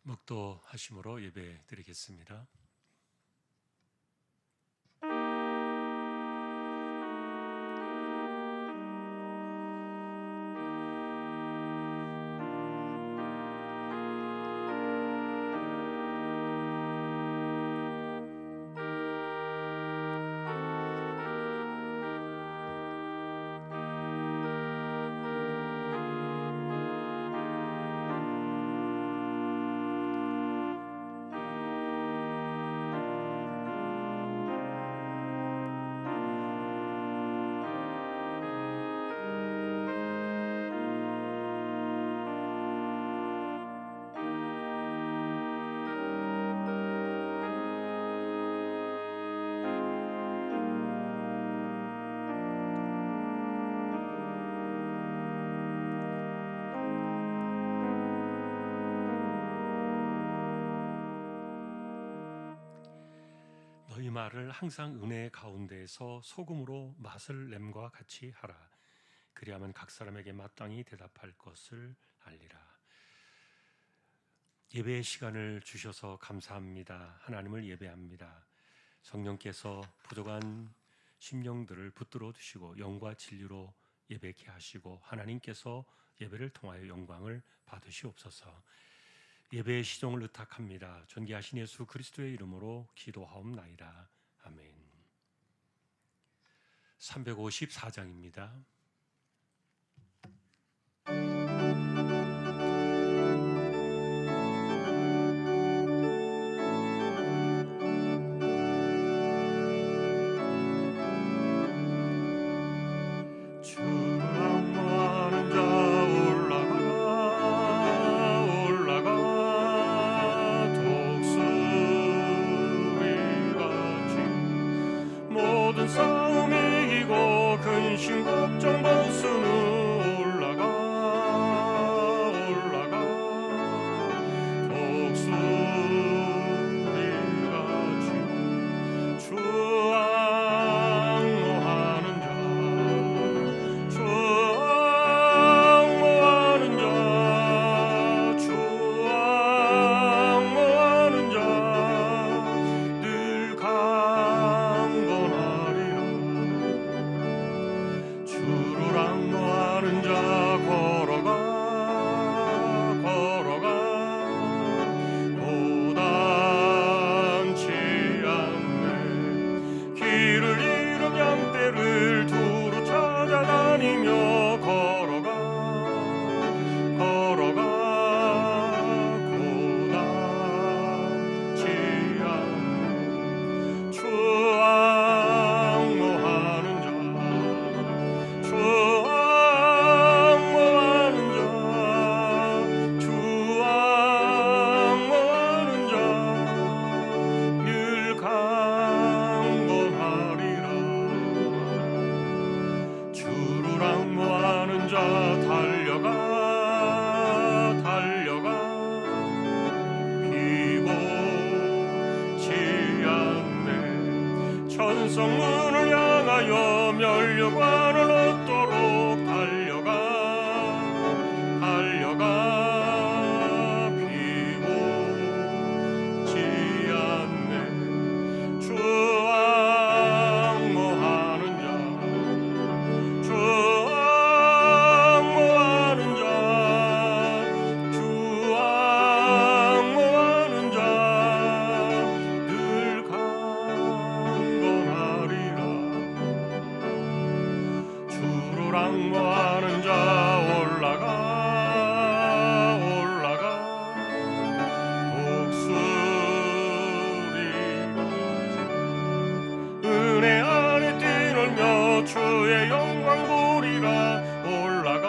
묵도하심으로 예배 드리겠습니다. 너희 말을 항상 은혜 가운데에서 소금으로 맛을 냄과 같이 하라. 그리하면 각 사람에게 마땅히 대답할 것을 알리라. 예배의 시간을 주셔서 감사합니다. 하나님을 예배합니다. 성령께서 부족한 심령들을 붙들어 주시고 영과 진리로 예배케 하시고 하나님께서 예배를 통하여 영광을 받으시옵소서. 예배의 시종을 의탁합니다. 존귀하신 예수 그리스도의 이름으로 기도하옵나이다. 아멘. 354장입니다. 싸움이 이고 근심 걱정 보수는 올라가 독수리같이 주 앙모하는 자 늘 강건하리라. 주를 앙모하는 자 걸어가 고단치 않네. 길을 잃은 양떼를 두루 찾아다니며 걸어가 고단치 않네. 주 앙모하는 자 늘 강건하리라. 주를 앙모하는 자 달려가 피곤치 않네. 천성문을 향하여 면류관을 얻도록 달려가 피곤치 않네. 주 앙모하는 자 늘 강건하리라. 주를 앙모하는 자 올라가 독수리같이 은혜 안에 뛰놀며 주의 영광 보리라. 올라가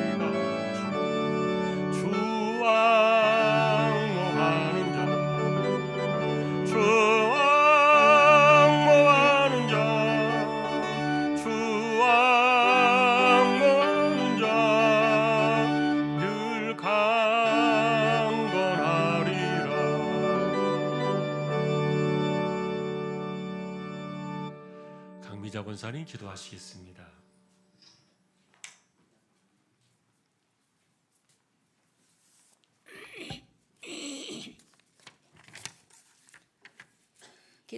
독수리같이 주 앙모하는 자 늘 강건하리라. 강미자 권사님 기도하시겠습니다.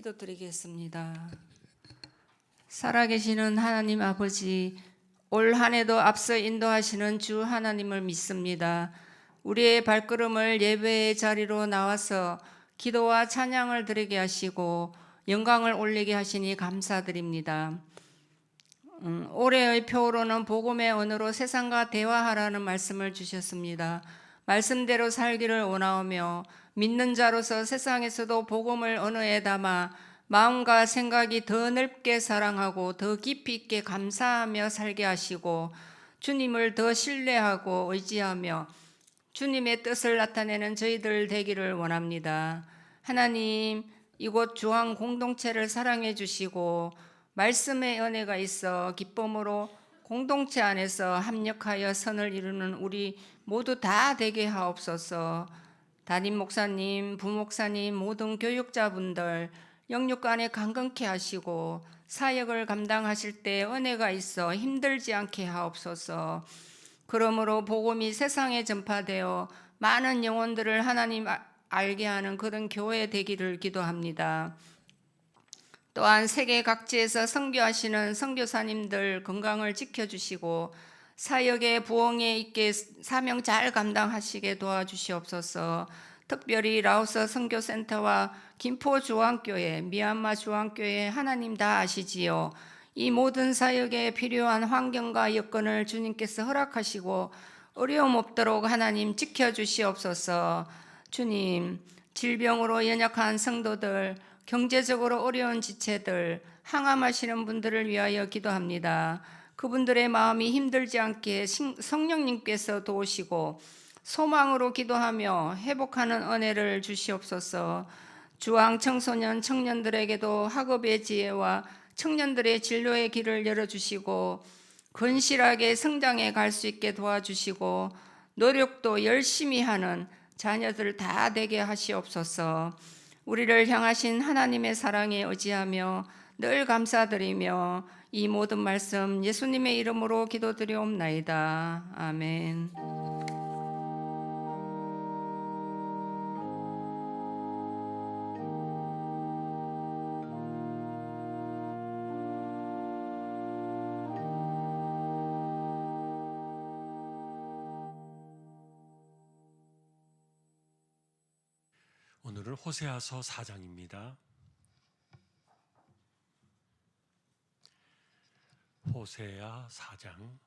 기도드리겠습니다. 살아계시는 하나님 아버지, 올 한 해도 앞서 인도하시는 주 하나님을 믿습니다. 우리의 발걸음을 예배의 자리로 나와서 기도와 찬양을 드리게 하시고 영광을 올리게 하시니 감사드립니다. 올해의 표로는 복음의 언어로 세상과 대화하라는 말씀을 주셨습니다. 말씀대로 살기를 원하오며 믿는 자로서 세상에서도 복음을 언어에 담아 마음과 생각이 더 넓게 사랑하고 더 깊이 있게 감사하며 살게 하시고 주님을 더 신뢰하고 의지하며 주님의 뜻을 나타내는 저희들 되기를 원합니다. 하나님, 이곳 주황 공동체를 사랑해 주시고 말씀의 은혜가 있어 기쁨으로 공동체 안에서 합력하여 선을 이루는 우리 모두 다 되게 하옵소서. 담임 목사님, 부목사님, 모든 교육자분들 영육간에 강건케 하시고 사역을 감당하실 때 은혜가 있어 힘들지 않게 하옵소서. 그러므로 복음이 세상에 전파되어 많은 영혼들을 하나님 알게 하는 그런 교회 되기를 기도합니다. 또한 세계 각지에서 선교하시는 선교사님들 건강을 지켜주시고 사역의 부흥에 있게 사명 잘 감당하시게 도와주시옵소서. 특별히 라오스 선교센터와 김포 주황교회, 미얀마 주황교회 하나님 다 아시지요. 이 모든 사역에 필요한 환경과 여건을 주님께서 허락하시고 어려움 없도록 하나님 지켜주시옵소서. 주님, 질병으로 연약한 성도들, 경제적으로 어려운 지체들, 항암하시는 분들을 위하여 기도합니다. 그분들의 마음이 힘들지 않게 성령님께서 도우시고 소망으로 기도하며 회복하는 은혜를 주시옵소서. 주황 청소년 청년들에게도 학업의 지혜와 청년들의 진로의 길을 열어주시고 건실하게 성장해 갈 수 있게 도와주시고 노력도 열심히 하는 자녀들 다 되게 하시옵소서. 우리를 향하신 하나님의 사랑에 의지하며 늘 감사드리며 이 모든 말씀 예수님의 이름으로 기도드리옵나이다. 아멘. 오늘은 호세아서 4장입니다. 호세아 4장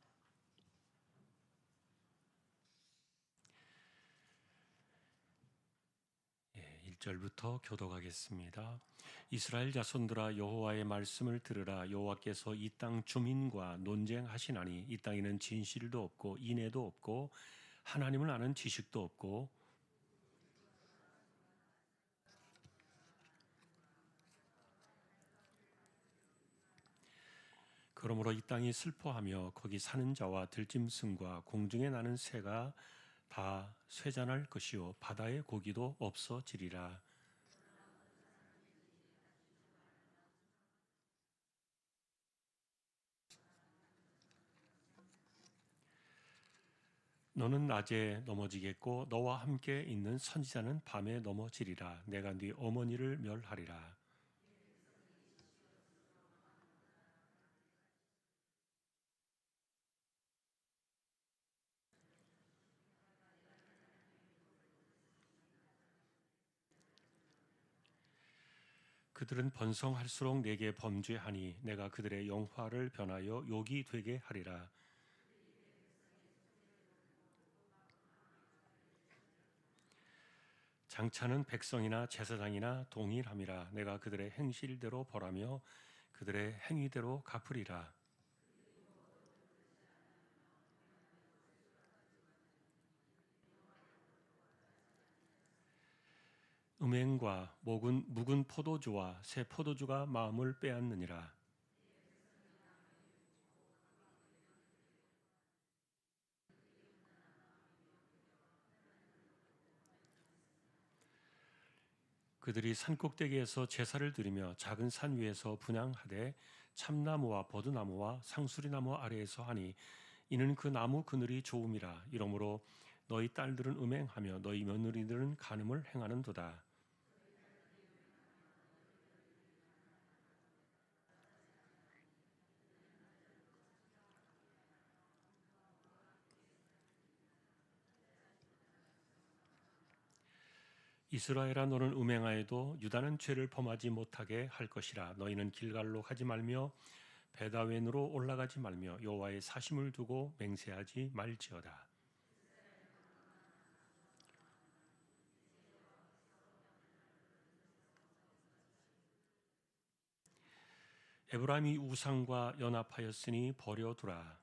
1절부터 교독하겠습니다. 이스라엘 자손들아 여호와의 말씀을 들으라. 여호와께서 이 땅 주민과 논쟁하시나니 이 땅에는 진실도 없고 인애도 없고 하나님을 아는 지식도 없고 그러므로 이 땅이 슬퍼하며 거기 사는 자와 들짐승과 공중에 나는 새가 다 쇠잔할 것이요 바다의 고기도 없어지리라. 너는 낮에 넘어지겠고 너와 함께 있는 선지자는 밤에 넘어지리라. 내가 네 어머니를 멸하리라. 그들은 번성할수록 내게 범죄하니 내가 그들의 영화를 변하여 욕이 되게 하리라. 장차는 백성이나 제사장이나 동일함이라. 내가 그들의 행실대로 벌하며 그들의 행위대로 갚으리라. 음행과 묵은 포도주와 새 포도주가 마음을 빼앗느니라. 그들이 산꼭대기에서 제사를 드리며 작은 산 위에서 분향하되 참나무와 버드나무와 상수리나무 아래에서 하니 이는 그 나무 그늘이 좋음이라. 이러므로 너희 딸들은 음행하며 너희 며느리들은 간음을 행하는도다. 이스라엘아 너는 음행하여도 유다는 죄를 범하지 못하게 할 것이라. 너희는 길갈로 가지 말며 베다웬으로 올라가지 말며 여호와의 사심을 두고 맹세하지 말지어다. 에브라임이 우상과 연합하였으니 버려두라.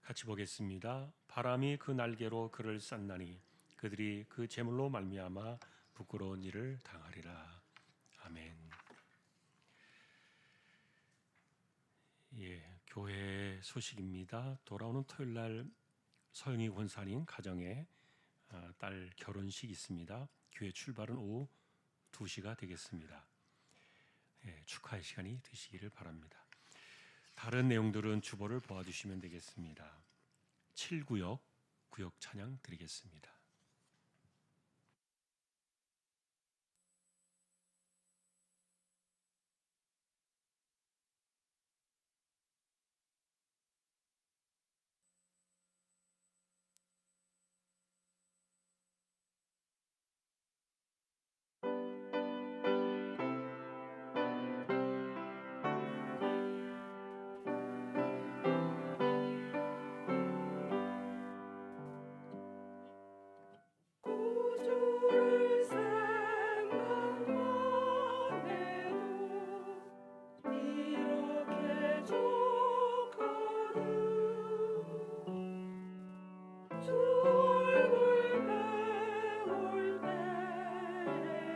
같이 보겠습니다. 바람이 그 날개로 그를 쌌나니 그들이 그 재물로 말미암아 부끄러운 일을 당하리라. 아멘. 예, 교회 소식입니다. 돌아오는 토요일 날 서영희 권사님 가정에 딸 결혼식이 있습니다. 교회 출발은 오후 2시가 되겠습니다. 예, 축하의 시간이 되시기를 바랍니다. 다른 내용들은 주보를 보아주시면 되겠습니다. 7구역 구역 찬양 드리겠습니다. 구주를 생각만 해도 이렇게 좋거든. 주 얼굴 배울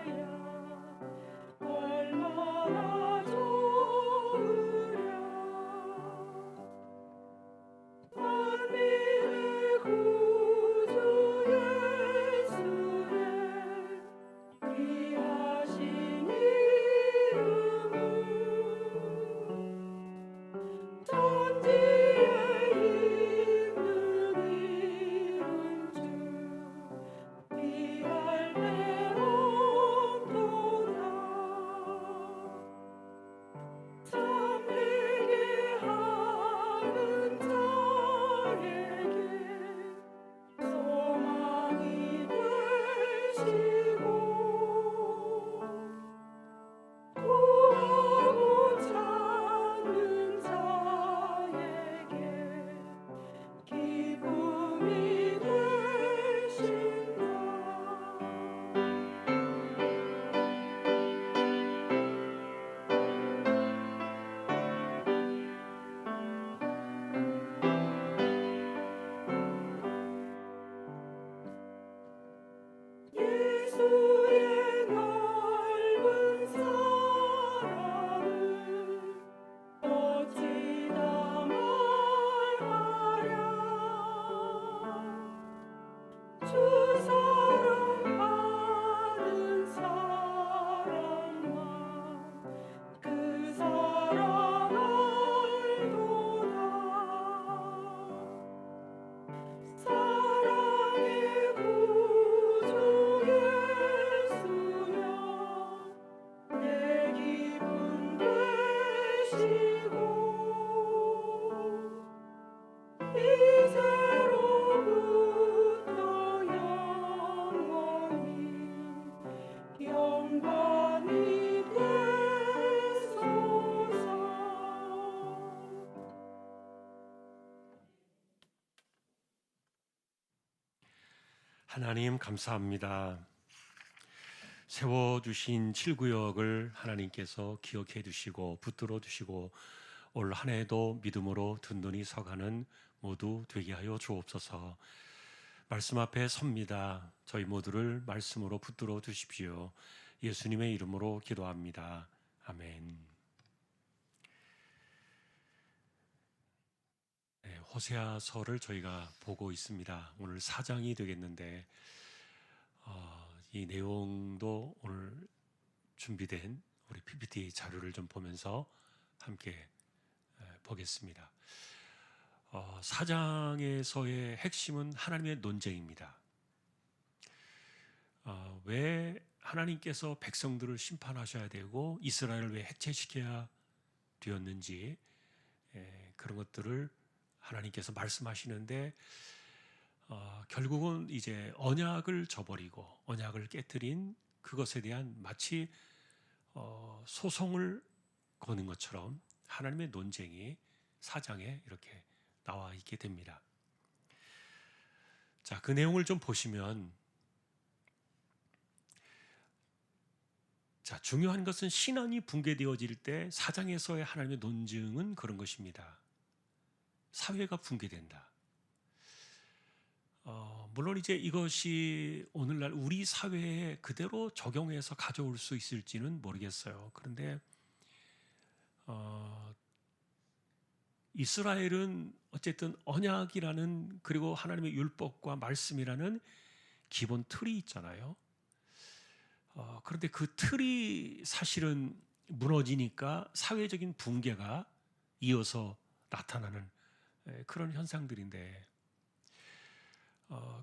때야 얼마나 좋으랴. 만민의 구주 예수의 귀하신 이름은 천지에 있는 이름 중 비할 데 없도다. 참 회개하는 자에게 소망이 되시고 구하고 찾는 자에게 기쁨이 되신다. 예수의 넓은 사랑을 어찌다 말하랴. 주 사랑하는 사람만 그 사랑 알도다. 사랑의 구주 예수여 내 기쁨 되시고 이제로부터 영원히 영광이 되소서. 하나님 감사합니다. 세워주신 7구역을 하나님께서 기억해 두시고 붙들어 두시고 올 한 해도 믿음으로 든든히 서가는 모두 되게 하여 주옵소서. 말씀 앞에 섭니다. 저희 모두를 말씀으로 붙들어 두십시오. 예수님의 이름으로 기도합니다. 아멘. 네, 호세아서를 저희가 보고 있습니다. 오늘 4장이 되겠는데 이 내용도 오늘 준비된 우리 PPT 자료를 좀 보면서 함께 보겠습니다. 4장에서의 핵심은 하나님의 논쟁입니다. 왜 하나님께서 백성들을 심판하셔야 되고 이스라엘을 왜 해체시켜야 되었는지 그런 것들을 하나님께서 말씀하시는데 결국은 이제 언약을 저버리고 언약을 깨뜨린 그것에 대한 마치 소송을 거는 것처럼 하나님의 논쟁이 4장에 이렇게 나와 있게 됩니다. 자, 그 내용을 좀 보시면 자, 중요한 것은 신앙이 붕괴되어질 때 4장에서의 하나님의 논증은 그런 것입니다. 사회가 붕괴된다. 물론 이제 이것이 오늘날 우리 사회에 그대로 적용해서 가져올 수 있을지는 모르겠어요. 그런데 이스라엘은 어쨌든 언약이라는 그리고 하나님의 율법과 말씀이라는 기본 틀이 있잖아요. 그런데 그 틀이 사실은 무너지니까 사회적인 붕괴가 이어서 나타나는 그런 현상들인데,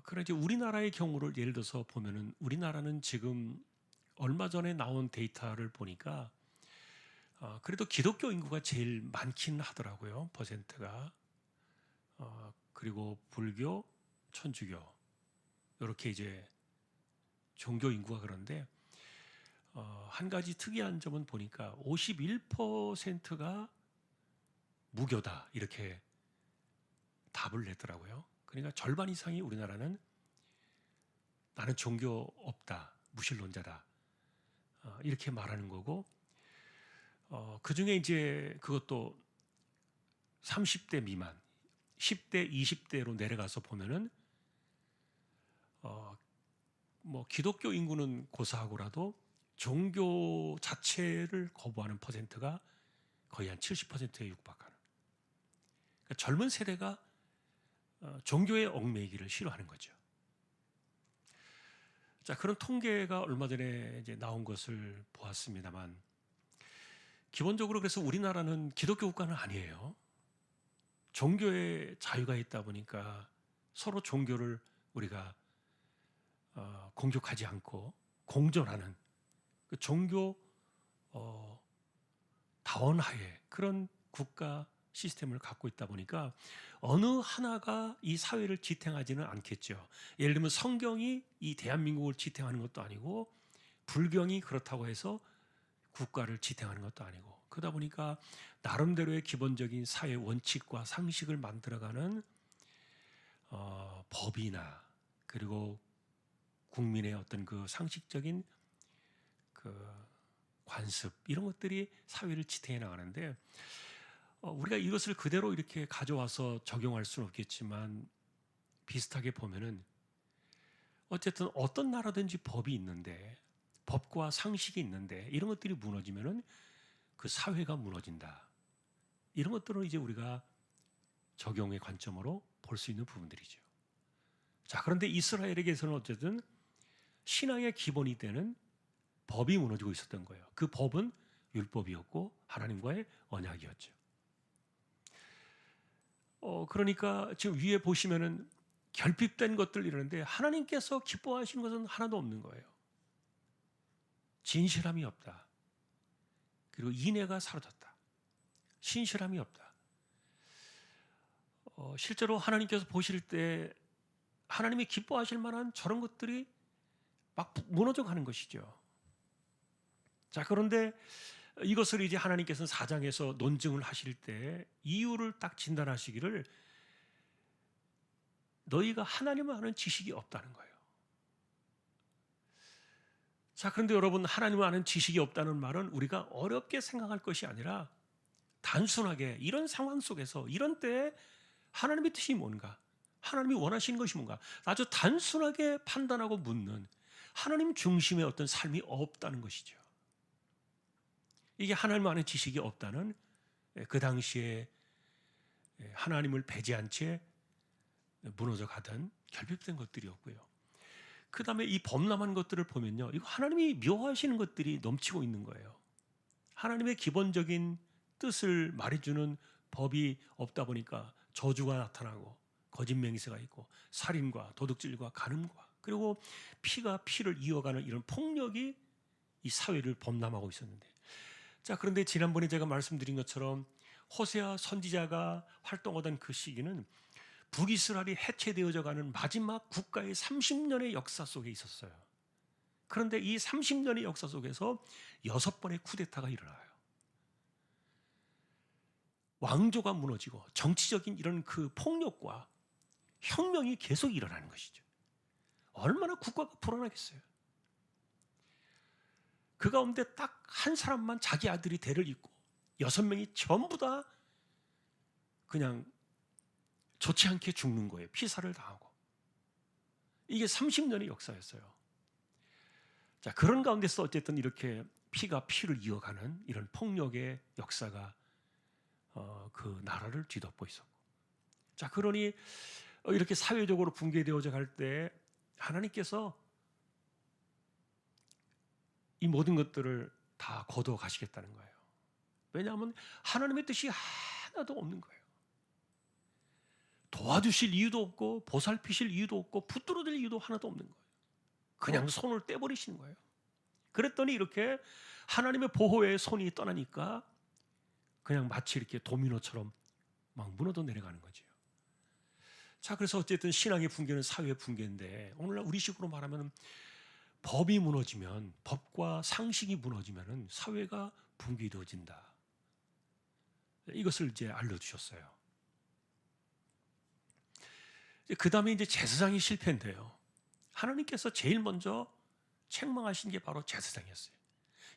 그러나 이제 우리나라의 경우를 예를 들어서 보면은 우리나라는 지금 얼마 전에 나온 데이터를 보니까 그래도 기독교 인구가 제일 많긴 하더라고요. 퍼센트가. 그리고 불교, 천주교 이렇게 이제 종교 인구가 그런데 한 가지 특이한 점은 보니까 51%가 무교다 이렇게 답을 냈더라고요. 그러니까 절반 이상이 우리나라는 나는 종교 없다, 무신론자다 이렇게 말하는 거고, 그 중에 이제 그것도 30대 미만, 10대, 20대로 내려가서 보면은 뭐 기독교 인구는 고사하고라도 종교 자체를 거부하는 퍼센트가 거의 한 70%에 육박하는. 그러니까 젊은 세대가 종교에 얽매이기를 싫어하는 거죠. 자, 그런 통계가 얼마 전에 이제 나온 것을 보았습니다만, 기본적으로 그래서 우리나라는 기독교 국가는 아니에요. 종교에 자유가 있다 보니까 서로 종교를 우리가 공격하지 않고 공존하는 그 종교 다원하에 그런 국가 시스템을 갖고 있다 보니까 어느 하나가 이 사회를 지탱하지는 않겠죠. 예를 들면 성경이 이 대한민국을 지탱하는 것도 아니고 불경이 그렇다고 해서 국가를 지탱하는 것도 아니고, 그러다 보니까 나름대로의 기본적인 사회 원칙과 상식을 만들어가는 법이나 그리고 국민의 어떤 그 상식적인 그 관습 이런 것들이 사회를 지탱해 나가는데, 우리가 이것을 그대로 이렇게 가져와서 적용할 수는 없겠지만 비슷하게 보면은 어쨌든 어떤 나라든지 법이 있는데 법과 상식이 있는데 이런 것들이 무너지면은 그 사회가 무너진다. 이런 것들은 이제 우리가 적용의 관점으로 볼 수 있는 부분들이죠. 자, 그런데 이스라엘에게서는 어쨌든 신앙의 기본이 되는 법이 무너지고 있었던 거예요. 그 법은 율법이었고 하나님과의 언약이었죠. 그러니까 지금 위에 보시면은 결핍된 것들 이러는데 하나님께서 기뻐하시는 것은 하나도 없는 거예요. 진실함이 없다. 그리고 인애가 사라졌다. 신실함이 없다. 실제로 하나님께서 보실 때 하나님이 기뻐하실 만한 저런 것들이 막 무너져 가는 것이죠. 자, 그런데 이것을 이제 하나님께서는 4장에서 논증을 하실 때 이유를 딱 진단하시기를 너희가 하나님을 아는 지식이 없다는 거예요. 자, 그런데 여러분, 하나님을 아는 지식이 없다는 말은 우리가 어렵게 생각할 것이 아니라 단순하게 이런 상황 속에서 이런 때에 하나님의 뜻이 뭔가, 하나님이 원하시는 것이 뭔가 아주 단순하게 판단하고 묻는 하나님 중심의 어떤 삶이 없다는 것이죠. 이게 하나님 아는 지식이 없다는 그 당시에 하나님을 배제한 채 무너져 가던 결핍된 것들이었고요. 그 다음에 이 범람한 것들을 보면요, 이거 하나님이 묘하시는 것들이 넘치고 있는 거예요. 하나님의 기본적인 뜻을 말해주는 법이 없다 보니까 저주가 나타나고 거짓 맹세가 있고 살인과 도둑질과 간음과 그리고 피가 피를 이어가는 이런 폭력이 이 사회를 범람하고 있었는데, 자, 그런데 지난번에 제가 말씀드린 것처럼 호세아 선지자가 활동하던 그 시기는 북이스라엘이 해체되어져 가는 마지막 국가의 30년의 역사 속에 있었어요. 그런데 이 30년의 역사 속에서 6번의 쿠데타가 일어나요. 왕조가 무너지고 정치적인 이런 그 폭력과 혁명이 계속 일어나는 것이죠. 얼마나 국가가 불안하겠어요. 그 가운데 딱 한 사람만 자기 아들이 대를 잇고 6명이 전부 다 그냥 좋지 않게 죽는 거예요. 피살을 당하고. 이게 30년의 역사였어요. 자, 그런 가운데서 어쨌든 이렇게 피가 피를 이어가는 이런 폭력의 역사가 그 나라를 뒤덮고 있었고. 자, 그러니 이렇게 사회적으로 붕괴되어져 갈 때 하나님께서 이 모든 것들을 다 거두어 가시겠다는 거예요. 왜냐하면 하나님의 뜻이 하나도 없는 거예요. 도와주실 이유도 없고 보살피실 이유도 없고 붙들어줄 이유도 하나도 없는 거예요. 그냥 손을 떼버리시는 거예요. 그랬더니 이렇게 하나님의 보호의 손이 떠나니까 그냥 마치 이렇게 도미노처럼 막 무너져 내려가는 거죠. 자, 그래서 어쨌든 신앙의 붕괴는 사회의 붕괴인데 오늘날 우리식으로 말하면 법이 무너지면, 법과 상식이 무너지면 사회가 붕괴되어진다. 이것을 이제 알려주셨어요. 그 다음에 이제 제사장이 실패인데요. 하나님께서 제일 먼저 책망하신 게 바로 제사장이었어요.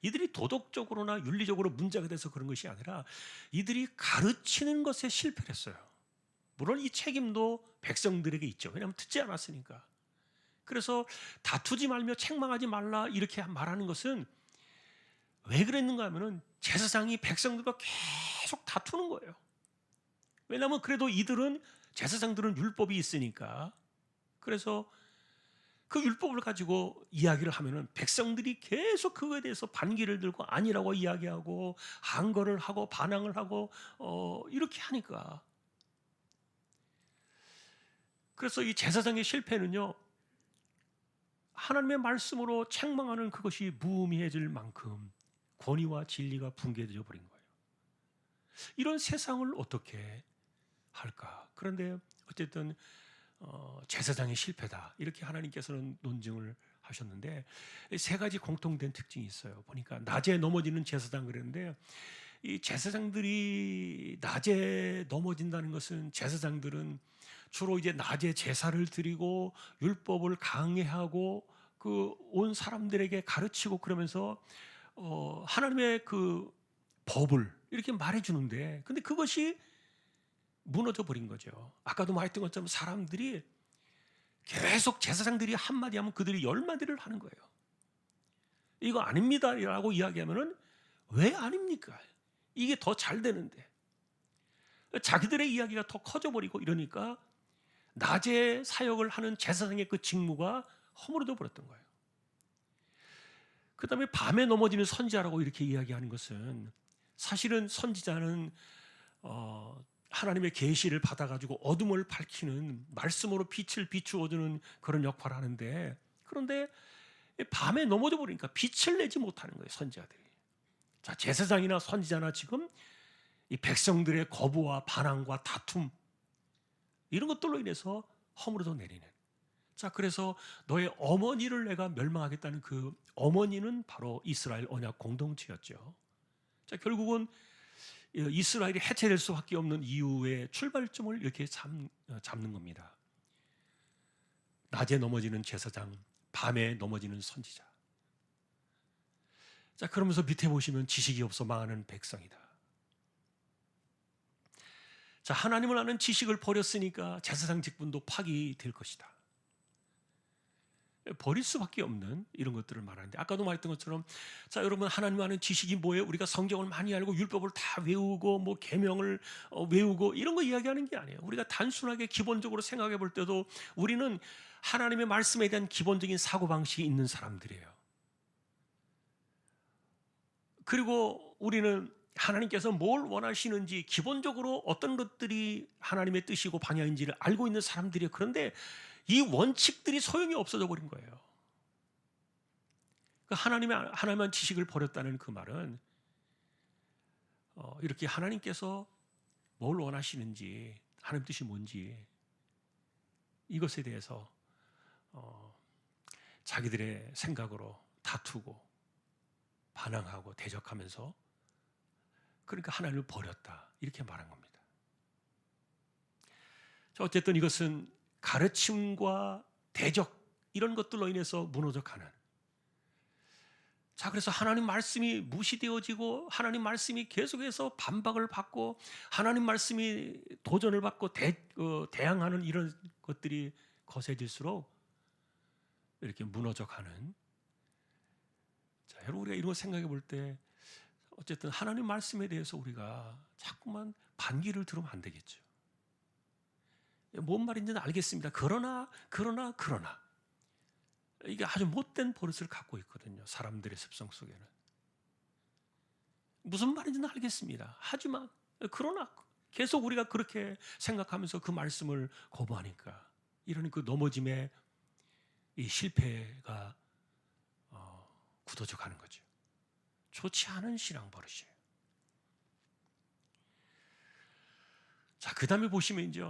이들이 도덕적으로나 윤리적으로 문제가 돼서 그런 것이 아니라 이들이 가르치는 것에 실패를 했어요. 물론 이 책임도 백성들에게 있죠. 왜냐하면 듣지 않았으니까. 그래서 다투지 말며 책망하지 말라 이렇게 말하는 것은 왜 그랬는가 하면은 제사장이 백성들과 계속 다투는 거예요. 왜냐하면 그래도 이들은 제사장들은 율법이 있으니까. 그래서 그 율법을 가지고 이야기를 하면은 백성들이 계속 그거에 대해서 반기를 들고 아니라고 이야기하고 항거를 하고 반항을 하고 이렇게 하니까. 그래서 이 제사장의 실패는요, 하나님의 말씀으로 책망하는 그것이 무의미해질 만큼 권위와 진리가 붕괴되어 버린 거예요. 이런 세상을 어떻게 할까? 그런데 어쨌든 제사장의 실패다 이렇게 하나님께서는 논증을 하셨는데 세 가지 공통된 특징이 있어요. 보니까 낮에 넘어지는 제사장 그랬는데 이 제사장들이 낮에 넘어진다는 것은 제사장들은 주로 이제 낮에 제사를 드리고 율법을 강해하고 그 온 사람들에게 가르치고 그러면서 하나님의 그 법을 이렇게 말해주는데 근데 그것이 무너져 버린 거죠. 아까도 말했던 것처럼 사람들이 계속 제사장들이 한마디 하면 그들이 10마디를 하는 거예요. 이거 아닙니다 라고 이야기하면은 왜 아닙니까? 이게 더 잘 되는데. 자기들의 이야기가 더 커져버리고 이러니까 낮에 사역을 하는 제사장의 그 직무가 허물어져 버렸던 거예요. 그 다음에 밤에 넘어지는 선지자라고 이렇게 이야기하는 것은 사실은 선지자는 하나님의 계시를 받아가지고 어둠을 밝히는 말씀으로 빛을 비추어주는 그런 역할을 하는데 그런데 밤에 넘어져 버리니까 빛을 내지 못하는 거예요, 선지자들이. 자, 제사장이나 선지자나 지금 이 백성들의 거부와 반항과 다툼 이런 것들로 인해서 허물어져 내리는. 자, 그래서 너의 어머니를 내가 멸망하겠다는 그 어머니는 바로 이스라엘 언약 공동체였죠. 자, 결국은 이스라엘이 해체될 수밖에 없는 이유의 출발점을 이렇게 잡는 겁니다. 낮에 넘어지는 제사장, 밤에 넘어지는 선지자. 자, 그러면서 밑에 보시면 지식이 없어 망하는 백성이다. 자, 하나님을 아는 지식을 버렸으니까 제사장 직분도 파기될 것이다. 버릴 수밖에 없는 이런 것들을 말하는데 아까도 말했던 것처럼 자, 여러분 하나님 아는 지식이 뭐예요? 우리가 성경을 많이 알고 율법을 다 외우고 뭐 계명을 외우고 이런 거 이야기하는 게 아니에요. 우리가 단순하게 기본적으로 생각해 볼 때도 우리는 하나님의 말씀에 대한 기본적인 사고방식이 있는 사람들이에요. 그리고 우리는 하나님께서 뭘 원하시는지 기본적으로 어떤 것들이 하나님의 뜻이고 방향인지를 알고 있는 사람들이에요. 그런데 이 원칙들이 소용이 없어져 버린 거예요. 하나님의 지식을 버렸다는 그 말은 이렇게 하나님께서 뭘 원하시는지, 하나님 뜻이 뭔지 이것에 대해서 자기들의 생각으로 다투고 반항하고 대적하면서 그러니까 하나님을 버렸다 이렇게 말한 겁니다. 자, 어쨌든 이것은 가르침과 대적 이런 것들로 인해서 무너져가는, 자, 그래서 하나님 말씀이 무시되어지고 하나님 말씀이 계속해서 반박을 받고 하나님 말씀이 도전을 받고 대항하는 이런 것들이 거세질수록 이렇게 무너져가는. 자, 여러분 우리가 이런 거 생각해 볼 때 어쨌든 하나님 말씀에 대해서 우리가 자꾸만 반기를 들으면 안 되겠죠. 뭔 말인지는 알겠습니다. 그러나 이게 아주 못된 버릇을 갖고 있거든요. 사람들의 습성 속에는. 무슨 말인지는 알겠습니다. 하지만 그러나 계속 우리가 그렇게 생각하면서 그 말씀을 거부하니까 이러니 그 넘어짐의 이 실패가 굳어져 가는 거죠. 좋지 않은 신앙 버릇이에요. 자, 그 다음에 보시면 이제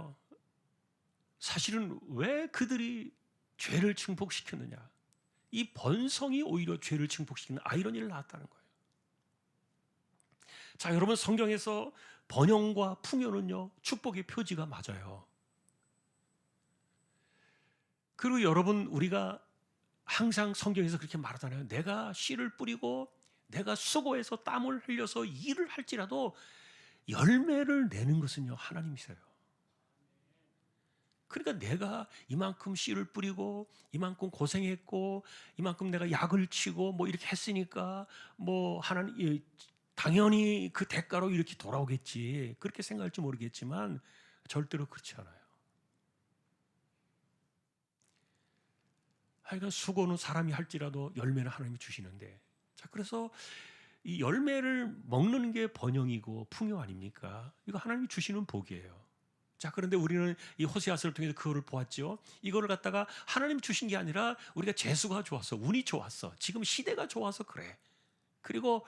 사실은 왜 그들이 죄를 증폭시켰느냐, 이 번성이 오히려 죄를 증폭시키는 아이러니를 낳았다는 거예요. 자, 여러분 성경에서 번영과 풍요는요 축복의 표지가 맞아요. 그리고 여러분 우리가 항상 성경에서 그렇게 말하잖아요. 내가 씨를 뿌리고 내가 수고해서 땀을 흘려서 일을 할지라도 열매를 내는 것은요 하나님이세요. 그러니까 내가 이만큼 씨를 뿌리고 이만큼 고생했고 이만큼 내가 약을 치고 뭐 이렇게 했으니까 뭐 하나님 당연히 그 대가로 이렇게 돌아오겠지 그렇게 생각할지 모르겠지만 절대로 그렇지 않아요. 하여간 수고는 사람이 할지라도 열매는 하나님이 주시는데, 자, 그래서 이 열매를 먹는 게 번영이고 풍요 아닙니까? 이거 하나님이 주시는 복이에요. 자, 그런데 우리는 이 호세아서를 통해서 그거를 보았죠. 이거를 갖다가 하나님 주신 게 아니라 우리가 재수가 좋았어, 운이 좋았어, 지금 시대가 좋아서 그래. 그리고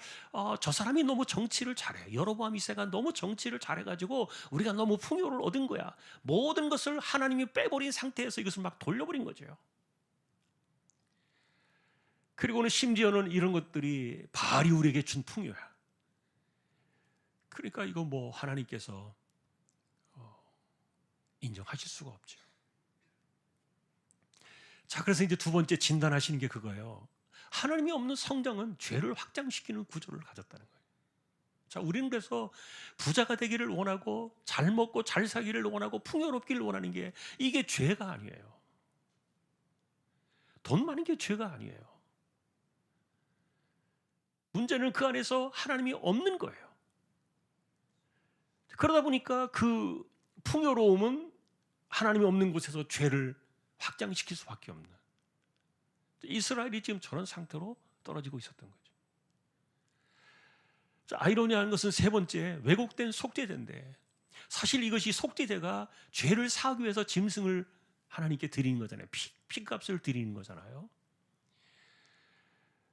저 사람이 너무 정치를 잘해, 여로보암 2세가 너무 정치를 잘해가지고 우리가 너무 풍요를 얻은 거야. 모든 것을 하나님이 빼버린 상태에서 이것을 막 돌려버린 거죠. 그리고는 심지어는 이런 것들이 바알이 우리에게 준 풍요야. 그러니까 이거 뭐 하나님께서 인정하실 수가 없죠. 자, 그래서 이제 두 번째 진단하시는 게 그거예요. 하나님이 없는 성장은 죄를 확장시키는 구조를 가졌다는 거예요. 자, 우리는 그래서 부자가 되기를 원하고 잘 먹고 잘 살기를 원하고 풍요롭기를 원하는 게 이게 죄가 아니에요. 돈 많은 게 죄가 아니에요. 문제는 그 안에서 하나님이 없는 거예요. 그러다 보니까 그 풍요로움은 하나님이 없는 곳에서 죄를 확장시킬 수밖에 없는, 이스라엘이 지금 저런 상태로 떨어지고 있었던 거죠. 자, 아이러니한 것은 세 번째, 왜곡된 속죄제인데, 사실 이것이 속죄제가 죄를 사하기 위해서 짐승을 하나님께 드리는 거잖아요. 피값을 드리는 거잖아요.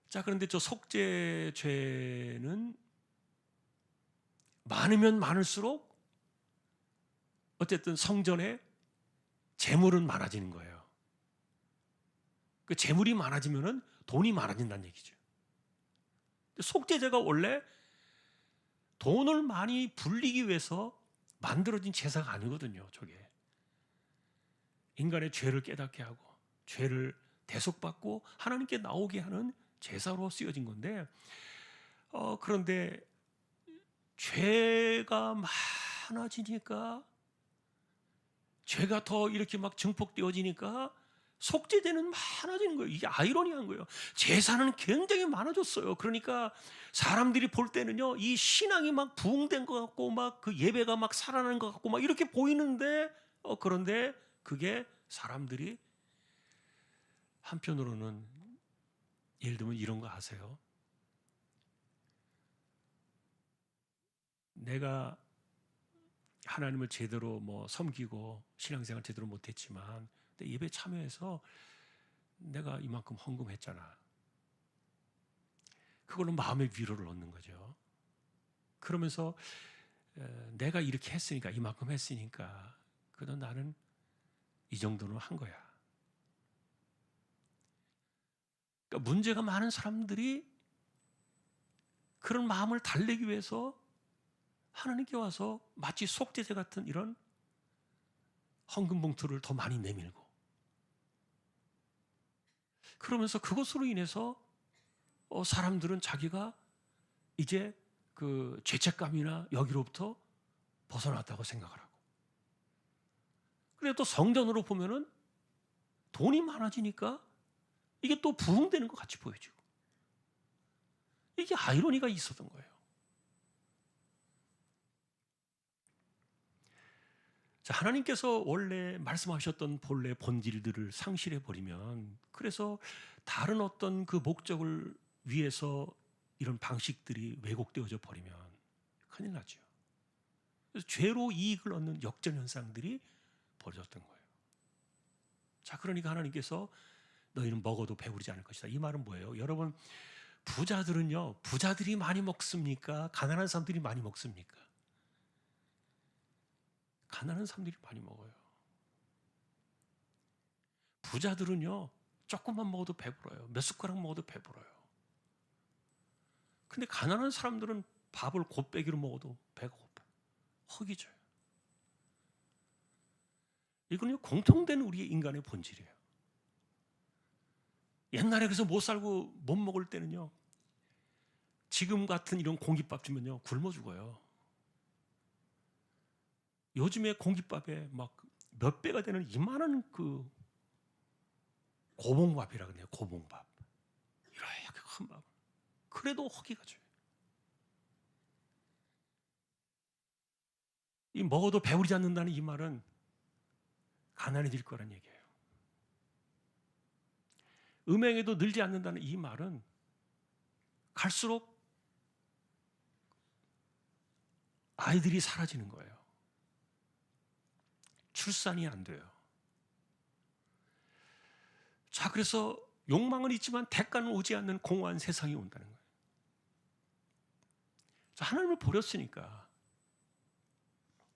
자, 그런데 저 속죄죄는 많으면 많을수록 어쨌든 성전에 재물은 많아지는 거예요. 그 재물이 많아지면은 돈이 많아진다는 얘기죠. 속죄제가 원래 돈을 많이 불리기 위해서 만들어진 제사가 아니거든요. 저게 인간의 죄를 깨닫게 하고 죄를 대속받고 하나님께 나오게 하는 제사로 쓰여진 건데, 그런데 죄가 많아지니까, 죄가 더 이렇게 막 증폭되어지니까 속죄제는 많아지는 거예요. 이게 아이러니한 거예요. 제사는 굉장히 많아졌어요. 그러니까 사람들이 볼 때는요, 이 신앙이 막 부흥된 것 같고 막 그 예배가 막 살아나는 것 같고 막 이렇게 보이는데, 그런데 그게 사람들이 한편으로는, 예를 들면 이런 거 아세요? 내가 하나님을 제대로 뭐 섬기고 신앙생활 제대로 못했지만 예배 참여해서 내가 이만큼 헌금했잖아. 그걸로 마음의 위로를 얻는 거죠. 그러면서 내가 이렇게 했으니까, 이만큼 했으니까 그래도 나는 이 정도는 한 거야. 그러니까 문제가 많은 사람들이 그런 마음을 달래기 위해서 하나님께 와서 마치 속죄제 같은 이런 헌금 봉투를 더 많이 내밀고, 그러면서 그것으로 인해서 사람들은 자기가 이제 그 죄책감이나 여기로부터 벗어났다고 생각을 하고, 그리고 또 성전으로 보면은 돈이 많아지니까 이게 또 부흥되는 것 같이 보여지고, 이게 아이러니가 있었던 거예요. 자, 하나님께서 원래 말씀하셨던 본래 본질들을 상실해 버리면, 그래서 다른 어떤 그 목적을 위해서 이런 방식들이 왜곡되어져 버리면 큰일 나죠. 그래서 죄로 이익을 얻는 역전 현상들이 벌어졌던 거예요. 자, 그러니까 하나님께서 너희는 먹어도 배부르지 않을 것이다. 이 말은 뭐예요? 여러분, 부자들은요, 부자들이 많이 먹습니까? 가난한 사람들이 많이 먹습니까? 가난한 사람들이 많이 먹어요. 부자들은요, 조금만 먹어도 배불러요. 몇 숟가락 먹어도 배불러요. 근데 가난한 사람들은 밥을 곱빼기로 먹어도 배가 고파. 허기져요. 이건 공통된 우리의 인간의 본질이에요. 옛날에 그래서 못 살고 못 먹을 때는요, 지금 같은 이런 공깃밥 주면요, 굶어 죽어요. 요즘에 공깃밥에 막 몇 배가 되는 이만한 그 고봉밥이라 그러네요. 고봉밥. 이렇게 큰 밥. 그래도 허기가 져요. 이 먹어도 배부르지 않는다는 이 말은 가난해질 거란 얘기예요. 음행에도 늘지 않는다는 이 말은 갈수록 아이들이 사라지는 거예요. 출산이 안 돼요. 자, 그래서 욕망은 있지만 대가는 오지 않는 공허한 세상이 온다는 거예요. 자, 하나님을 버렸으니까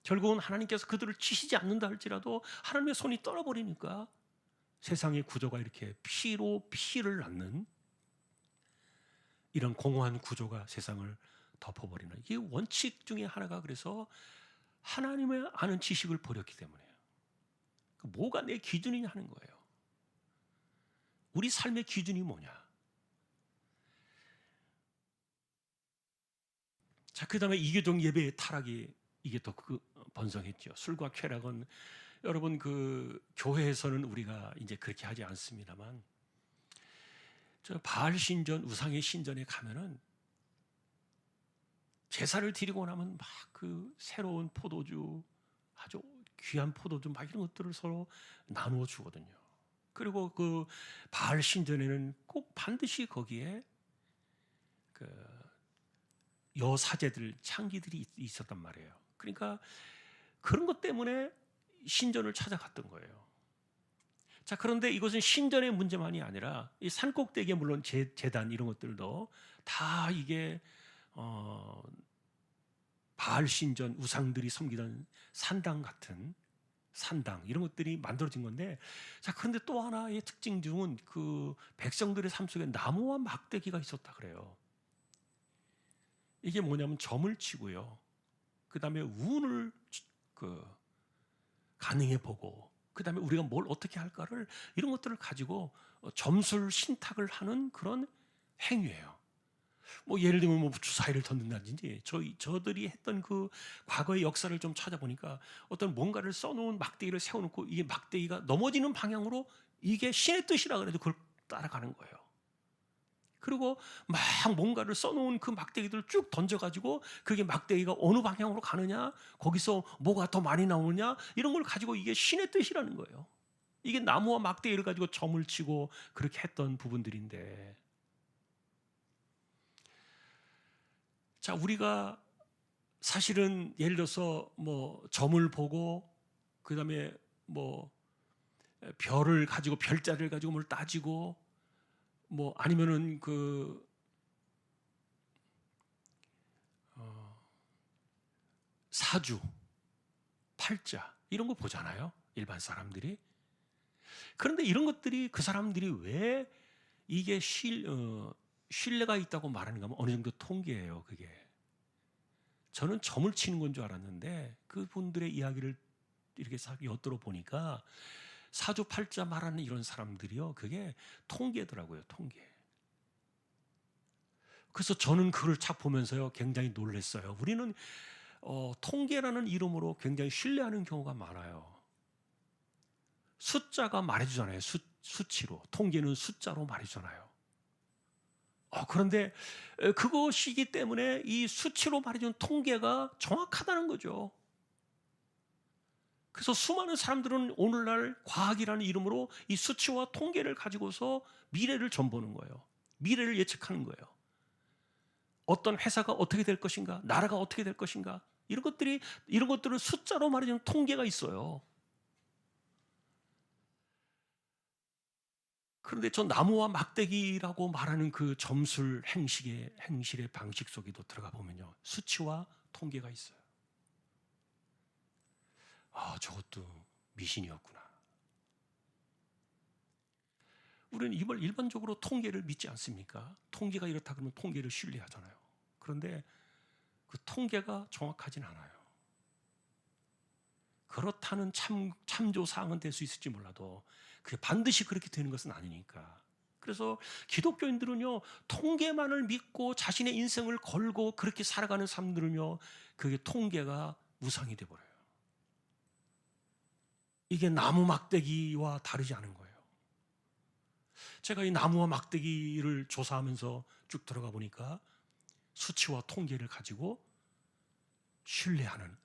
결국은 하나님께서 그들을 치시지 않는다 할지라도 하나님의 손이 떨어버리니까 세상의 구조가 이렇게 피로 피를 낳는 이런 공허한 구조가 세상을 덮어버리는, 이게 원칙 중에 하나가, 그래서 하나님을 아는 지식을 버렸기 때문에요. 뭐가 내 기준이냐 하는 거예요. 우리 삶의 기준이 뭐냐. 자, 그 다음에 이교종 예배의 타락이 이게 또 번성했죠. 술과 쾌락은, 여러분, 그 교회에서는 우리가 이제 그렇게 하지 않습니다만, 저 바알 신전, 우상의 신전에 가면은 제사를 드리고 나면 막 그 새로운 포도주, 아주 귀한 포도주 막 이런 것들을 서로 나누어 주거든요. 그리고 그 바알 신전에는 꼭 반드시 거기에 그 여사제들, 창기들이 있었단 말이에요. 그러니까 그런 것 때문에 신전을 찾아갔던 거예요. 자, 그런데 이것은 신전의 문제만이 아니라 이 산꼭대기에 물론 제단 이런 것들도 다 이게 바알 신전, 우상들이 섬기던 산당 같은 산당 이런 것들이 만들어진 건데, 자, 그런데 또 하나의 특징 중은 그 백성들의 삶 속에 나무와 막대기가 있었다 그래요. 이게 뭐냐면 점을 치고요, 그 다음에 운을 가능해 보고, 그 다음에 우리가 뭘 어떻게 할까를, 이런 것들을 가지고 점술 신탁을 하는 그런 행위예요. 뭐 예를 들면 뭐 주사위를 던진다든지, 저들이 했던 그 과거의 역사를 좀 찾아보니까 어떤 뭔가를 써놓은 막대기를 세워놓고 이게 막대기가 넘어지는 방향으로, 이게 신의 뜻이라 그래도 그걸 따라가는 거예요. 그리고 막 뭔가를 써놓은 그 막대기들을 쭉 던져가지고 그게 막대기가 어느 방향으로 가느냐, 거기서 뭐가 더 많이 나오느냐, 이런 걸 가지고 이게 신의 뜻이라는 거예요. 이게 나무와 막대기를 가지고 점을 치고 그렇게 했던 부분들인데, 자, 우리가 사실은 예를 들어서 뭐 점을 보고, 그 다음에 뭐 별을 가지고, 별자리를 가지고 뭘 따지고, 뭐 아니면은 사주, 팔자 이런 거 보잖아요. 일반 사람들이. 그런데 이런 것들이 그 사람들이 왜 이게 신뢰가 있다고 말하는가 하면 어느 정도 통계예요. 그게. 저는 점을 치는 건 줄 알았는데 그분들의 이야기를 이렇게 엿들어 보니까 사주 팔자 말하는 이런 사람들이요. 그게 통계더라고요. 통계. 그래서 저는 그걸 착 보면서요. 굉장히 놀랐어요. 우리는 통계라는 이름으로 굉장히 신뢰하는 경우가 많아요. 숫자가 말해주잖아요. 수치로. 통계는 숫자로 말해주잖아요. 그런데 그것이기 때문에 이 수치로 말해주는 통계가 정확하다는 거죠. 그래서 수많은 사람들은 오늘날 과학이라는 이름으로 이 수치와 통계를 가지고서 미래를 전보는 거예요. 미래를 예측하는 거예요. 어떤 회사가 어떻게 될 것인가, 나라가 어떻게 될 것인가, 이런 것들은 숫자로 말해주는 통계가 있어요. 그런데 저 나무와 막대기라고 말하는 그 점술 행실의 방식 속에도 들어가 보면요. 수치와 통계가 있어요. 저것도 미신이었구나. 우리는 일반적으로 통계를 믿지 않습니까? 통계가 이렇다 그러면 통계를 신뢰하잖아요. 그런데 그 통계가 정확하진 않아요. 그렇다는 참조사항은 될 수 있을지 몰라도 그게 반드시 그렇게 되는 것은 아니니까. 그래서 기독교인들은요, 통계만을 믿고 자신의 인생을 걸고 그렇게 살아가는 사람들은요, 그게 통계가 무상이 돼버려요. 이게 나무 막대기와 다르지 않은 거예요. 제가 이 나무와 막대기를 조사하면서 쭉 들어가 보니까 수치와 통계를 가지고 신뢰하는.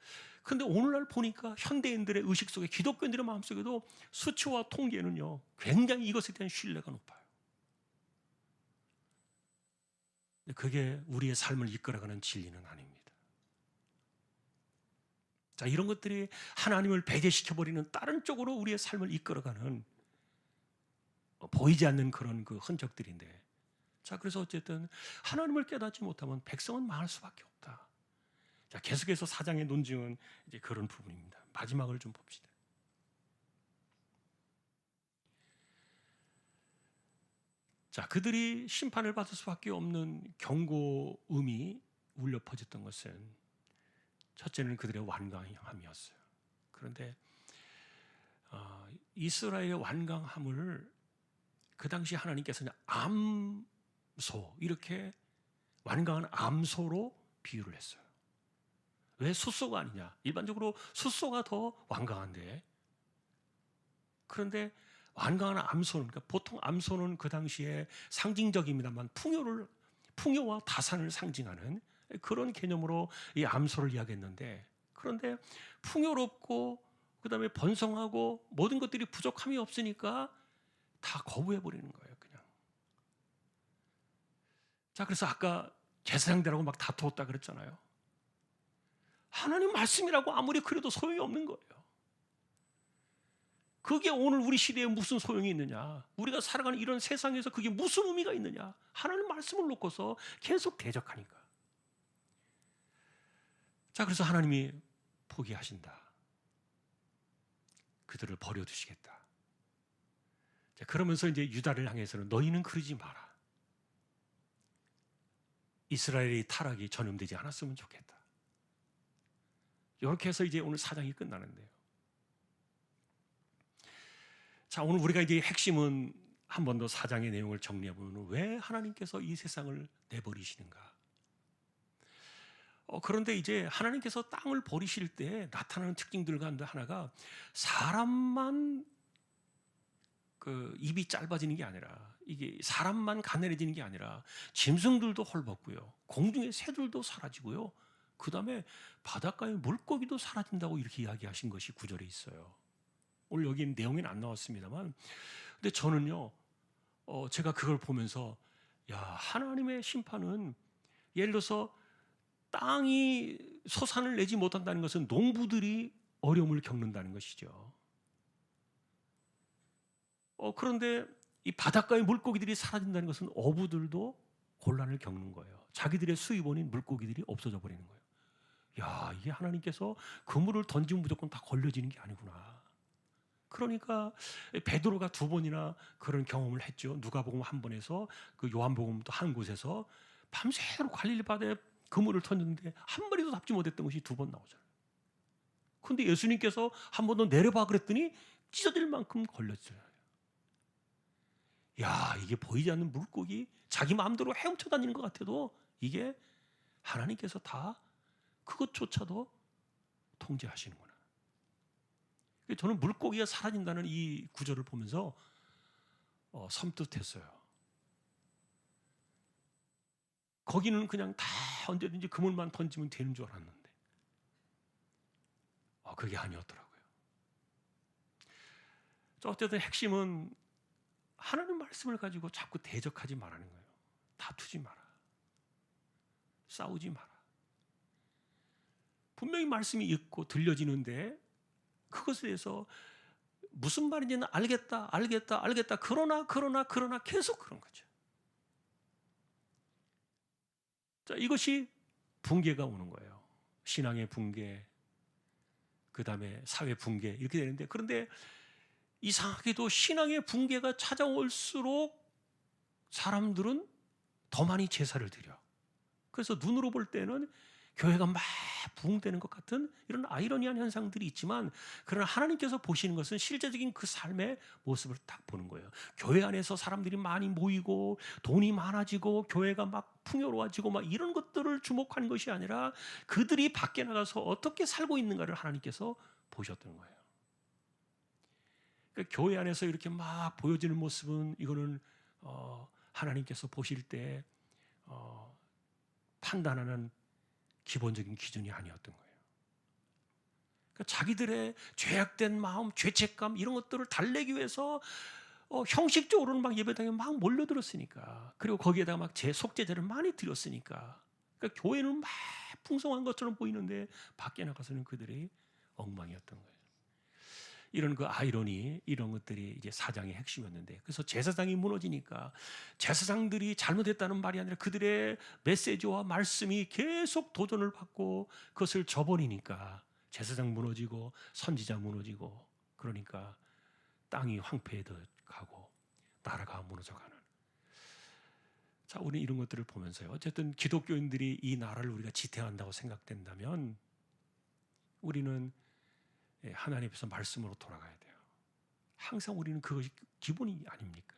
그런데 오늘날 보니까 현대인들의 의식 속에, 기독교인들의 마음속에도 수치와 통계는요, 굉장히 이것에 대한 신뢰가 높아요. 그게 우리의 삶을 이끌어가는 진리는 아닙니다. 자, 이런 것들이 하나님을 배제시켜버리는 다른 쪽으로 우리의 삶을 이끌어가는 보이지 않는 그런 그 흔적들인데, 자, 그래서 어쨌든 하나님을 깨닫지 못하면 백성은 망할 수밖에 없다. 자, 계속해서 4장의 논증은 이제 그런 부분입니다. 마지막을 좀 봅시다. 자, 그들이 심판을 받을 수밖에 없는 경고음이 울려 퍼졌던 것은 첫째는 그들의 완강함이었어요. 그런데 이스라엘의 완강함을 그 당시 하나님께서는 암소, 이렇게 완강한 암소로 비유를 했어요. 왜 숫소가 아니냐? 일반적으로 숫소가 더 완강한데, 그런데 완강한 암소는, 그러니까 보통 암소는 그 당시에 상징적입니다만 풍요와 다산을 상징하는 그런 개념으로 이 암소를 이야기했는데, 그런데 풍요롭고 그다음에 번성하고 모든 것들이 부족함이 없으니까 다 거부해 버리는 거예요, 그냥. 자, 그래서 아까 제사장들하고 막 다투었다 그랬잖아요. 하나님 말씀이라고 아무리 그래도 소용이 없는 거예요. 그게 오늘 우리 시대에 무슨 소용이 있느냐? 우리가 살아가는 이런 세상에서 그게 무슨 의미가 있느냐? 하나님 말씀을 놓고서 계속 대적하니까. 자, 그래서 하나님이 포기하신다. 그들을 버려두시겠다. 자, 그러면서 이제 유다를 향해서는 너희는 그러지 마라. 이스라엘의 타락이 전염되지 않았으면 좋겠다. 이렇게 해서 이제 오늘 4장이 끝나는데요. 자, 오늘 우리가 이제 핵심은 한 번 더 4장의 내용을 정리해 보면 왜 하나님께서 이 세상을 내버리시는가? 그런데 이제 하나님께서 땅을 버리실 때 나타나는 특징들 가운데 하나가 사람만 그 입이 짧아지는 게 아니라, 이게 사람만 가난해지는 게 아니라 짐승들도 헐벗고요, 공중의 새들도 사라지고요, 그 다음에 바닷가의 물고기도 사라진다고 이렇게 이야기하신 것이 구절에 있어요. 오늘 여기 내용에는 안 나왔습니다만, 근데 저는요, 제가 그걸 보면서, 야, 하나님의 심판은 예를 들어서 땅이 소산을 내지 못한다는 것은 농부들이 어려움을 겪는다는 것이죠. 그런데 이 바닷가의 물고기들이 사라진다는 것은 어부들도 곤란을 겪는 거예요. 자기들의 수입원인 물고기들이 없어져 버리는 거예요. 야, 이게 하나님께서 그물을 던지면 무조건 다 걸려지는 게 아니구나. 그러니까 베드로가 2번이나 그런 경험을 했죠. 누가복음 1번에서 그 요한복음도 한 곳에서 밤새도록 갈릴리 바다에 그물을 던졌는데 한 마리도 잡지 못했던 것이 2번 나오잖아요. 근데 예수님께서 한 번 더 내려봐 그랬더니 찢어질 만큼 걸렸어요. 야, 이게 보이지 않는 물고기 자기 마음대로 헤엄쳐 다니는 것 같아도 이게 하나님께서 다 그것조차도 통제하시는구나. 저는 물고기가 사라진다는 이 구절을 보면서 섬뜩했어요. 거기는 그냥 다 언제든지 그물만 던지면 되는 줄 알았는데 그게 아니었더라고요. 어쨌든 핵심은 하나님 말씀을 가지고 자꾸 대적하지 말라는 거예요. 다투지 마라. 싸우지 마라. 분명히 말씀이 있고 들려지는데 그것에 대해서 무슨 말인지는 알겠다 그러나 계속 그런 거죠. 자, 이것이 붕괴가 오는 거예요. 신앙의 붕괴, 그 다음에 사회 붕괴 이렇게 되는데, 그런데 이상하게도 신앙의 붕괴가 찾아올수록 사람들은 더 많이 제사를 드려. 그래서 눈으로 볼 때는 교회가 막 부흥되는 것 같은 이런 아이러니한 현상들이 있지만, 그러나 하나님께서 보시는 것은 실제적인 그 삶의 모습을 딱 보는 거예요. 교회 안에서 사람들이 많이 모이고 돈이 많아지고 교회가 막 풍요로워지고 막 이런 것들을 주목하는 것이 아니라 그들이 밖에 나가서 어떻게 살고 있는가를 하나님께서 보셨던 거예요. 그러니까 교회 안에서 이렇게 막 보여지는 모습은 이거는 하나님께서 보실 때 판단하는 기본적인 기준이 아니었던 거예요. 그러니까 자기들의 죄악된 마음, 죄책감 이런 것들을 달래기 위해서 형식적으로는 막 예배당에 막 몰려들었으니까, 그리고 거기에다가 막 속죄제를 많이 드렸으니까, 그러니까 교회는 막 풍성한 것처럼 보이는데 밖에 나가서는 그들이 엉망이었던 거예요. 이런 그 아이러니, 이런 것들이 이제 사장의 핵심이었는데, 그래서 제사장이 무너지니까 제사장들이 잘못했다는 말이 아니라 그들의 메시지와 말씀이 계속 도전을 받고 그것을 저버리니까 제사장 무너지고 선지자 무너지고, 그러니까 땅이 황폐해 가고 나라가 무너져가는. 자, 우리 이런 것들을 보면서요, 어쨌든 기독교인들이 이 나라를 우리가 지탱한다고 생각된다면 우리는 하나님 앞에서 말씀으로 돌아가야 돼요. 항상 우리는 그것이 기본이 아닙니까?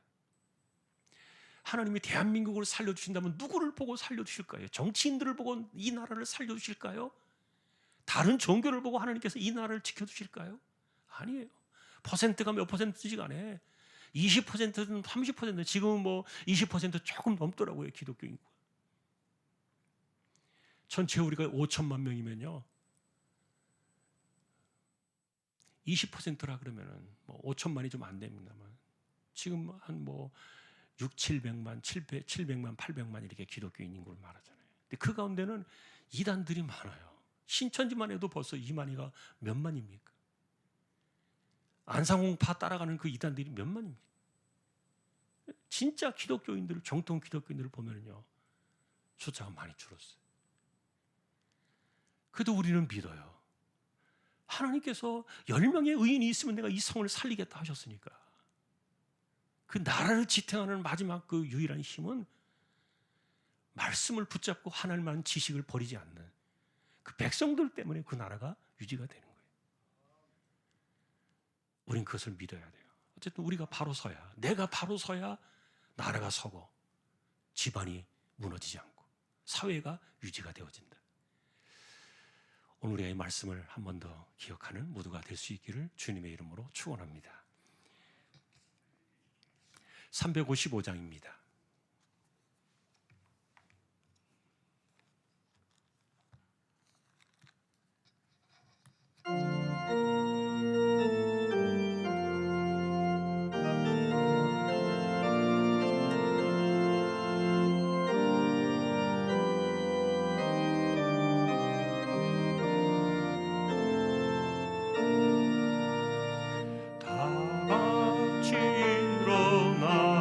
하나님이 대한민국을 살려주신다면 누구를 보고 살려주실까요? 정치인들을 보고 이 나라를 살려주실까요? 다른 종교를 보고 하나님께서 이 나라를 지켜주실까요? 아니에요. 퍼센트가 몇 퍼센트지 간에 20%든 30%든 지금은 뭐 20% 조금 넘더라고요, 기독교 인구. 전체 우리가 5천만 명이면요, 20%라 그러면은 뭐 5천만이 좀 안 됩니다만, 지금 한 뭐 6, 700만, 700만, 800만 이렇게 기독교인 인구를 말하잖아요. 근데 그 가운데는 이단들이 많아요. 신천지만 해도 벌써 이만희가 몇 만입니까? 안상홍파 따라가는 그 이단들이 몇 만입니까? 진짜 기독교인들, 정통 기독교인들을 보면요, 숫자가 많이 줄었어요. 그래도 우리는 믿어요. 하나님께서 10명의 의인이 있으면 내가 이 성을 살리겠다 하셨으니까, 그 나라를 지탱하는 마지막 그 유일한 힘은 말씀을 붙잡고 하나님만 지식을 버리지 않는 그 백성들 때문에 그 나라가 유지가 되는 거예요. 우린 그것을 믿어야 돼요. 어쨌든 우리가 바로 서야, 내가 바로 서야 나라가 서고 집안이 무너지지 않고 사회가 유지가 되어진다. 오늘의 말씀을 한 번 더 기억하는 모두가 될 수 있기를 주님의 이름으로 축원합니다. 355장입니다. 다 같이 일어나요.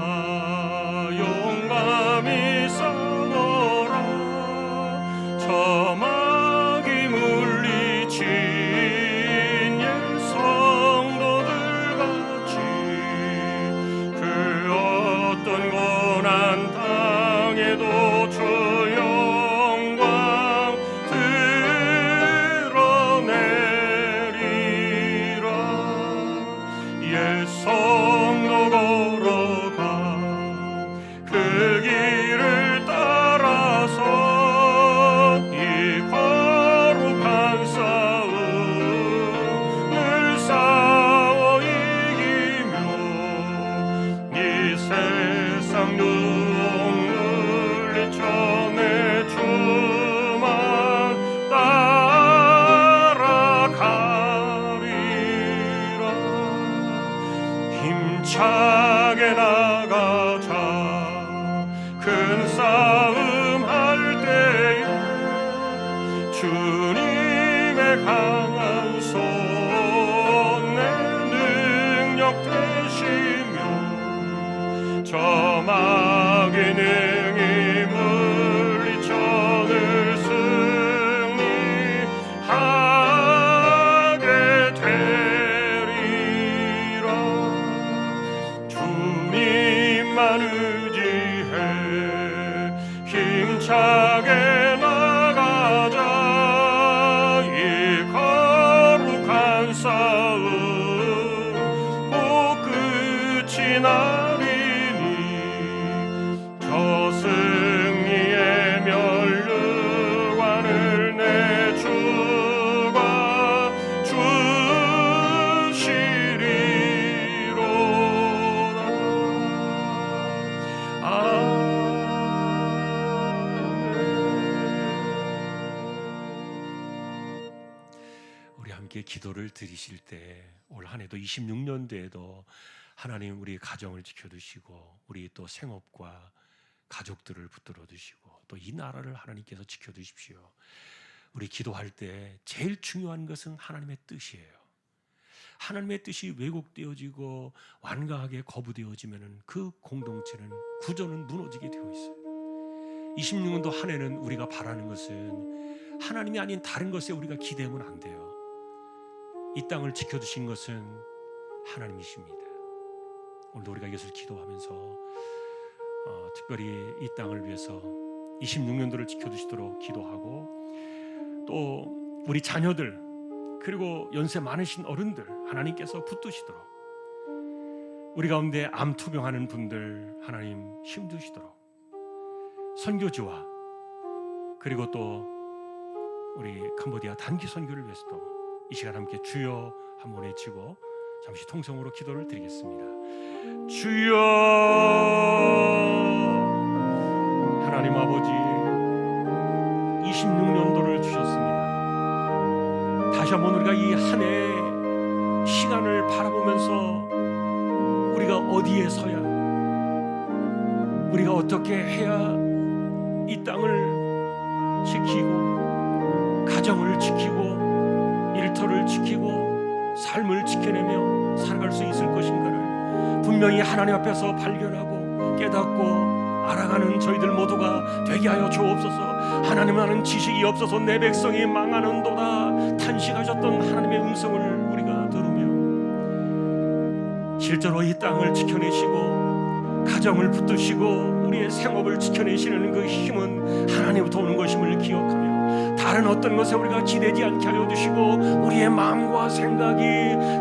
힘차게 나가자. 이 거룩한 싸움 꼭 끝이 나리니 저승리의 면류관을 내 주가 주시리로다. 우리 함께 기도를 드리실 때 올 한 해도 26년도에도 하나님 우리 가정을 지켜두시고 우리 또 생업과 가족들을 붙들어 두시고 또 이 나라를 하나님께서 지켜두십시오. 우리 기도할 때 제일 중요한 것은 하나님의 뜻이에요. 하나님의 뜻이 왜곡되어지고 완강하게 거부되어지면 그 공동체는 구조는 무너지게 되어 있어요. 26년도 한 해는 우리가 바라는 것은 하나님이 아닌 다른 것에 우리가 기대하면 안 돼요. 이 땅을 지켜주신 것은 하나님이십니다. 오늘도 우리가 이것을 기도하면서 특별히 이 땅을 위해서 26년도를 지켜주시도록 기도하고 또 우리 자녀들 그리고 연세 많으신 어른들 하나님께서 붙드시도록 우리 가운데 암 투병하는 분들 하나님 힘주시도록 선교지와 그리고 또 우리 캄보디아 단기 선교를 위해서도 이 시간 함께 주여 한번 외치고 잠시 통성으로 기도를 드리겠습니다. 주여 하나님 아버지 26년도를 주셨습니다. 다시 한번 우리가 이 한 해 시간을 바라보면서 우리가 어디에 서야 우리가 어떻게 해야 이 땅을 지키고 가정을 지키고 일터를 지키고 삶을 지켜내며 살아갈 수 있을 것인가를 분명히 하나님 앞에서 발견하고 깨닫고 알아가는 저희들 모두가 되게 하여 주옵소서. 하나님은 아는 지식이 없어서 내 백성이 망하는도다 탄식하셨던 하나님의 음성을 우리가 들으며 실제로 이 땅을 지켜내시고 가정을 붙드시고 우리의 생업을 지켜내시는 그 힘은 하나님부터 오는 것임을 기억하며 다른 어떤 것에 우리가 기대지 않게 하여 주시고 우리의 마음과 생각이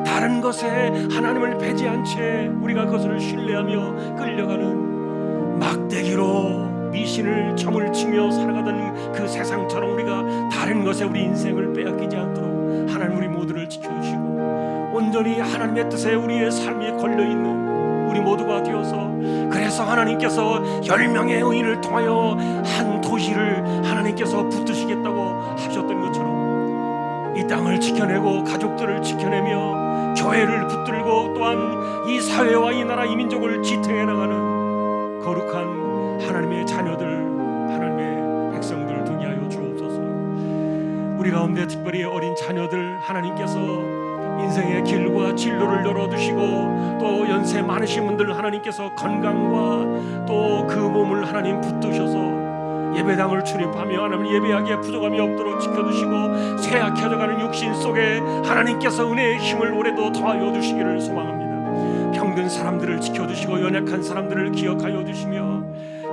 다른 것에 하나님을 배제한 채 우리가 그것을 신뢰하며 끌려가는 막대기로 미신을 점을 치며 살아가던 그 세상처럼 우리가 다른 것에 우리 인생을 빼앗기지 않도록 하나님 우리 모두를 지켜주시고 온전히 하나님의 뜻에 우리의 삶이 걸려있는 우리 모두가 되어서 그래서 하나님께서 10명의 의인을 통하여 한 도시를 하나님께서 붙드시겠다고 하셨던 것처럼 이 땅을 지켜내고 가족들을 지켜내며 교회를 붙들고 또한 이 사회와 이 나라 이 민족을 지탱해 나가는 거룩한 하나님의 자녀들 하나님의 백성들 되게 하여 주옵소서. 우리 가운데 특별히 어린 자녀들 하나님께서 인생의 길과 진로를 열어두시고 또 연세 많으신 분들 하나님께서 건강과 또 그 몸을 하나님 붙드셔서 예배당을 출입하며 하나님 예배하기에 부족함이 없도록 지켜두시고 쇠약해져가는 육신 속에 하나님께서 은혜의 힘을 올해도 더하여 주시기를 소망합니다. 병든 사람들을 지켜주시고 연약한 사람들을 기억하여 주시며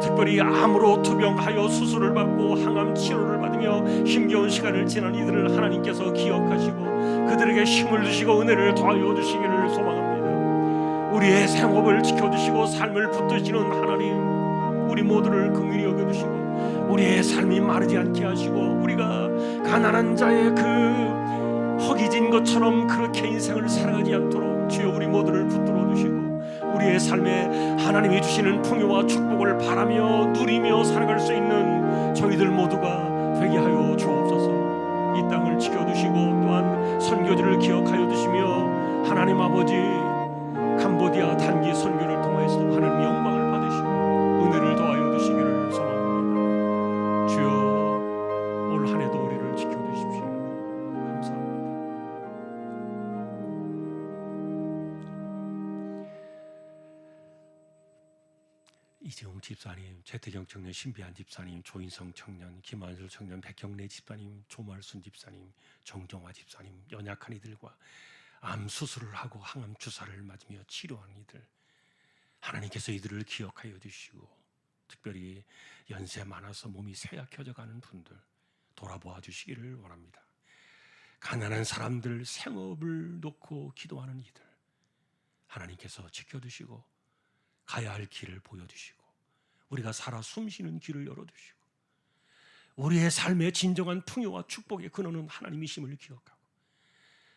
특별히 암으로 투병하여 수술을 받고 항암 치료를 받으며 힘겨운 시간을 지난 이들을 하나님께서 기억하시고 그들에게 힘을 주시고 은혜를 더하여 주시기를 소망합니다. 우리의 생업을 지켜주시고 삶을 붙드시는 하나님 우리 모두를 긍휼히 여겨주시고 우리의 삶이 마르지 않게 하시고 우리가 가난한 자의 그 허기진 것처럼 그렇게 인생을 살아가지 않도록 주여 우리 모두를 붙들어 주시고 우리의 삶에 하나님이 주시는 풍요와 축복을 바라며 누리며 살아갈 수 있는 저희들 모두가 되게 하여 주옵소서. 이 땅을 지켜주시고 또한 선교지를 기억하여 주시며 하나님 아버지 캄보디아 단기 선교를 통해서 하나님 영광을 받으시고 은혜를 더하여 주시기를 소망합니다. 주여 올 한 해도 우리를 지켜주십시오. 감사합니다. 이재용 집사님, 최태경 청년, 신비한 집사님, 조인성 청년, 김한술 청년, 백경래 집사님, 조말순 집사님, 정정화 집사님, 연약한 이들과 암 수술을 하고 항암 주사를 맞으며 치료하는 이들 하나님께서 이들을 기억하여 주시고 특별히 연세 많아서 몸이 쇠약해져 가는 분들 돌아보아 주시기를 원합니다. 가난한 사람들, 생업을 놓고 기도하는 이들 하나님께서 지켜주시고 가야 할 길을 보여주시고 우리가 살아 숨쉬는 길을 열어주시고 우리의 삶의 진정한 풍요와 축복의 근원은 하나님이심을 기억하고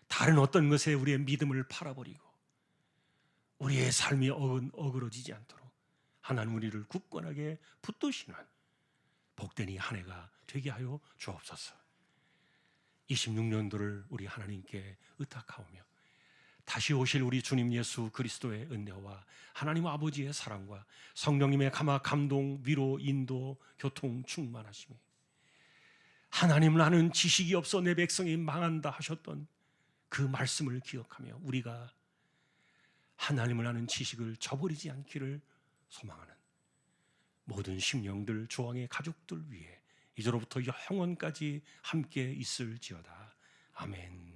다른 어떤 것에 우리의 믿음을 팔아버리고 우리의 삶이 어그러지지 않도록 하나님 우리를 굳건하게 붙드시는 복된 이 한 해가 되게 하여 주옵소서. 26년도를 우리 하나님께 의탁하오며 다시 오실 우리 주님 예수 그리스도의 은혜와 하나님 아버지의 사랑과 성령님의 감동, 위로, 인도, 교통 충만하심이 하나님을 아는 지식이 없어 내 백성이 망한다 하셨던 그 말씀을 기억하며 우리가 하나님을 아는 지식을 저버리지 않기를 소망하는 모든 심령들, 조항의 가족들 위해 이제로부터 영원까지 함께 있을지어다. 아멘.